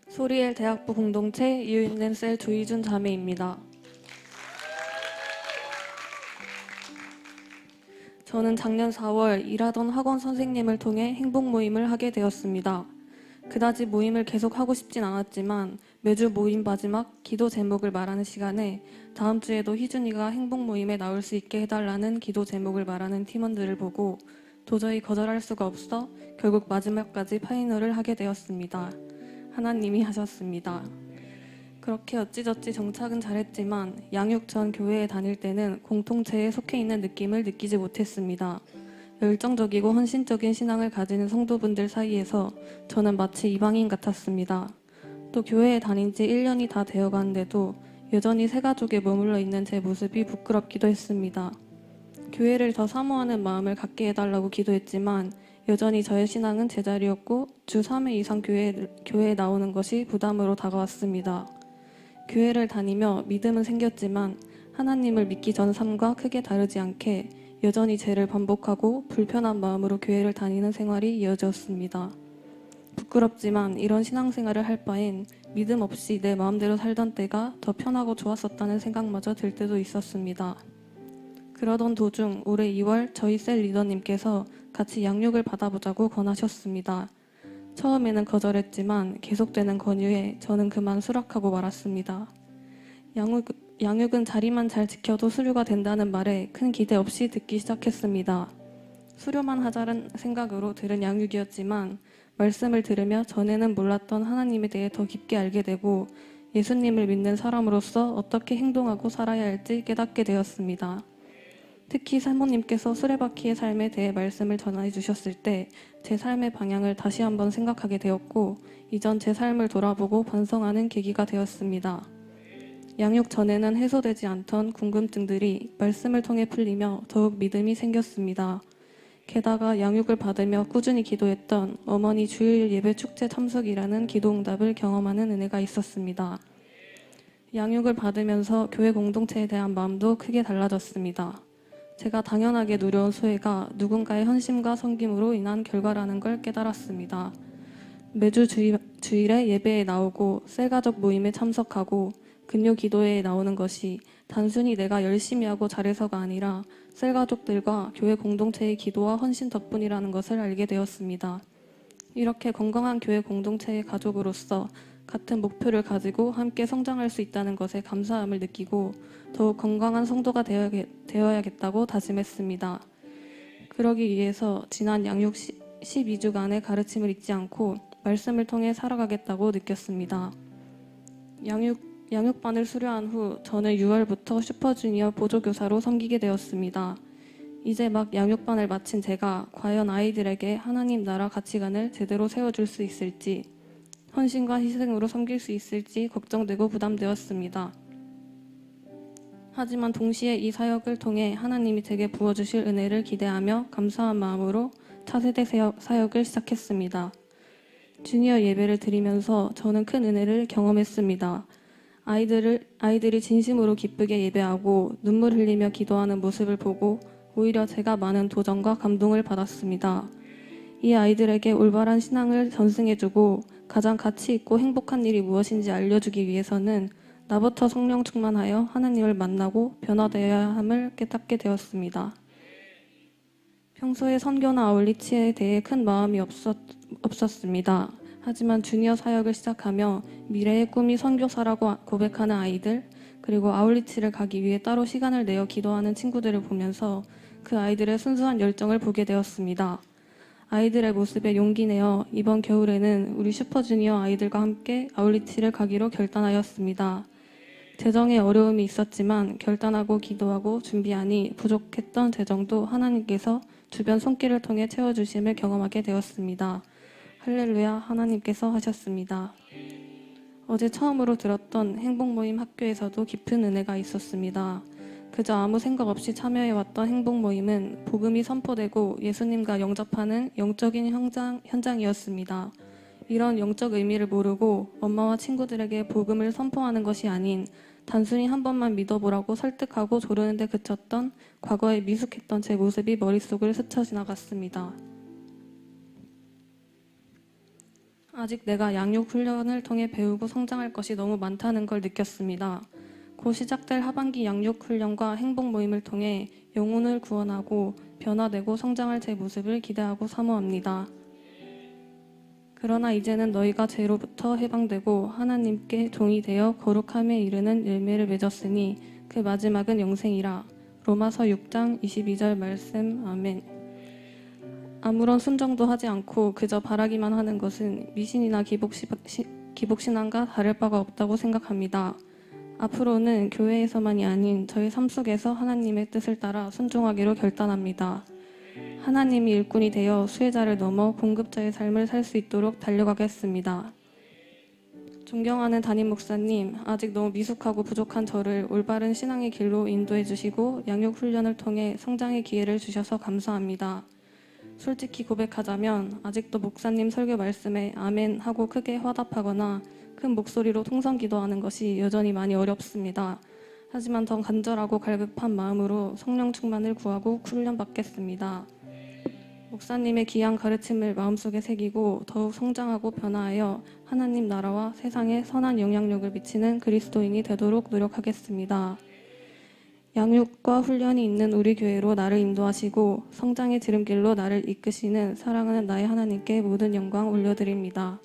소리엘 대학부 공동체 이유있는 셀 조희준 자매입니다. 저는 작년 4월 일하던 학원 선생님을 통해 행복 모임을 하게 되었습니다. 그다지 모임을 계속 하고 싶진 않았지만 매주 모임 마지막 기도 제목을 말하는 시간에 다음 주에도 희준이가 행복 모임에 나올 수 있게 해달라는 기도 제목을 말하는 팀원들을 보고 도저히 거절할 수가 없어 결국 마지막까지 파이널을 하게 되었습니다. 하나님이 하셨습니다. 그렇게 어찌저찌 정착은 잘했지만 양육 전 교회에 다닐 때는 공동체에 속해 있는 느낌을 느끼지 못했습니다. 열정적이고 헌신적인 신앙을 가지는 성도분들 사이에서 저는 마치 이방인 같았습니다. 또 교회에 다닌 지 1년이 다 되어가는데도 여전히 새가족에 머물러 있는 제 모습이 부끄럽기도 했습니다. 교회를 더 사모하는 마음을 갖게 해달라고 기도했지만 여전히 저의 신앙은 제자리였고 주 3회 이상 교회에 나오는 것이 부담으로 다가왔습니다. 교회를 다니며 믿음은 생겼지만 하나님을 믿기 전 삶과 크게 다르지 않게 여전히 죄를 반복하고 불편한 마음으로 교회를 다니는 생활이 이어졌습니다. 부끄럽지만 이런 신앙생활을 할 바엔 믿음 없이 내 마음대로 살던 때가 더 편하고 좋았었다는 생각마저 들 때도 있었습니다. 그러던 도중 올해 2월 저희 셀 리더님께서 같이 양육을 받아보자고 권하셨습니다. 처음에는 거절했지만 계속되는 권유에 저는 그만 수락하고 말았습니다. 양육은 자리만 잘 지켜도 수료가 된다는 말에 큰 기대 없이 듣기 시작했습니다. 수료만 하자는 생각으로 들은 양육이었지만 말씀을 들으며 전에는 몰랐던 하나님에 대해 더 깊게 알게 되고 예수님을 믿는 사람으로서 어떻게 행동하고 살아야 할지 깨닫게 되었습니다. 특히 사모님께서 수레바퀴의 삶에 대해 말씀을 전해 주셨을 때 제 삶의 방향을 다시 한번 생각하게 되었고 이전 제 삶을 돌아보고 반성하는 계기가 되었습니다. 양육 전에는 해소되지 않던 궁금증들이 말씀을 통해 풀리며 더욱 믿음이 생겼습니다. 게다가 양육을 받으며 꾸준히 기도했던 어머니 주일 예배 축제 참석이라는 기도응답을 경험하는 은혜가 있었습니다. 양육을 받으면서 교회 공동체에 대한 마음도 크게 달라졌습니다. 제가 당연하게 누려온 소회가 누군가의 헌신과 섬김으로 인한 결과라는 걸 깨달았습니다. 매주 주일에 예배에 나오고 셀가족 모임에 참석하고 금요 기도회에 나오는 것이 단순히 내가 열심히 하고 잘해서가 아니라 셀가족들과 교회 공동체의 기도와 헌신 덕분이라는 것을 알게 되었습니다. 이렇게 건강한 교회 공동체의 가족으로서 같은 목표를 가지고 함께 성장할 수 있다는 것에 감사함을 느끼고 더욱 건강한 성도가 되어야겠다고 다짐했습니다. 그러기 위해서 지난 양육 12주간의 가르침을 잊지 않고 말씀을 통해 살아가겠다고 느꼈습니다. 양육반을 수료한 후 저는 6월부터 슈퍼주니어 보조교사로 섬기게 되었습니다. 이제 막 양육반을 마친 제가 과연 아이들에게 하나님 나라 가치관을 제대로 세워줄 수 있을지 헌신과 희생으로 섬길 수 있을지 걱정되고 부담되었습니다. 하지만 동시에 이 사역을 통해 하나님이 제게 부어주실 은혜를 기대하며 감사한 마음으로 차세대 사역을 시작했습니다. 주니어 예배를 드리면서 저는 큰 은혜를 경험했습니다. 아이들이 진심으로 기쁘게 예배하고 눈물 흘리며 기도하는 모습을 보고 오히려 제가 많은 도전과 감동을 받았습니다. 이 아이들에게 올바른 신앙을 전승해주고 가장 가치 있고 행복한 일이 무엇인지 알려주기 위해서는 나부터 성령 충만하여 하나님을 만나고 변화되어야 함을 깨닫게 되었습니다. 평소에 선교나 아울리치에 대해 큰 마음이 없었습니다. 하지만 주니어 사역을 시작하며 미래의 꿈이 선교사라고 고백하는 아이들, 그리고 아울리치를 가기 위해 따로 시간을 내어 기도하는 친구들을 보면서 그 아이들의 순수한 열정을 보게 되었습니다. 아이들의 모습에 용기 내어 이번 겨울에는 우리 슈퍼주니어 아이들과 함께 아울리치를 가기로 결단하였습니다. 재정에 어려움이 있었지만 결단하고 기도하고 준비하니 부족했던 재정도 하나님께서 주변 손길을 통해 채워주심을 경험하게 되었습니다. 할렐루야, 하나님께서 하셨습니다. 어제 처음으로 들었던 행복모임 학교에서도 깊은 은혜가 있었습니다. 그저 아무 생각 없이 참여해왔던 행복모임은 복음이 선포되고 예수님과 영접하는 영적인 현장이었습니다. 이런 영적 의미를 모르고 엄마와 친구들에게 복음을 선포하는 것이 아닌 단순히 한 번만 믿어보라고 설득하고 조르는 데 그쳤던 과거에 미숙했던 제 모습이 머릿속을 스쳐 지나갔습니다. 아직 내가 양육 훈련을 통해 배우고 성장할 것이 너무 많다는 걸 느꼈습니다. 곧 시작될 하반기 양육 훈련과 행복 모임을 통해 영혼을 구원하고 변화되고 성장할 제 모습을 기대하고 사모합니다. 그러나 이제는 너희가 죄로부터 해방되고 하나님께 종이 되어 거룩함에 이르는 열매를 맺었으니 그 마지막은 영생이라. 로마서 6장 22절 말씀. 아멘. 아무런 순종도 하지 않고 그저 바라기만 하는 것은 미신이나 기복신앙과 다를 바가 없다고 생각합니다. 앞으로는 교회에서만이 아닌 저희 삶 속에서 하나님의 뜻을 따라 순종하기로 결단합니다. 하나님이 일꾼이 되어 수혜자를 넘어 공급자의 삶을 살 수 있도록 달려가겠습니다. 존경하는 담임 목사님, 아직 너무 미숙하고 부족한 저를 올바른 신앙의 길로 인도해 주시고 양육 훈련을 통해 성장의 기회를 주셔서 감사합니다. 솔직히 고백하자면 아직도 목사님 설교 말씀에 아멘 하고 크게 화답하거나 큰 목소리로 통성 기도하는 것이 여전히 많이 어렵습니다. 하지만 더 간절하고 갈급한 마음으로 성령 충만을 구하고 훈련받겠습니다. 목사님의 귀한 가르침을 마음속에 새기고 더욱 성장하고 변화하여 하나님 나라와 세상에 선한 영향력을 미치는 그리스도인이 되도록 노력하겠습니다. 양육과 훈련이 있는 우리 교회로 나를 인도하시고 성장의 지름길로 나를 이끄시는 사랑하는 나의 하나님께 모든 영광 올려드립니다.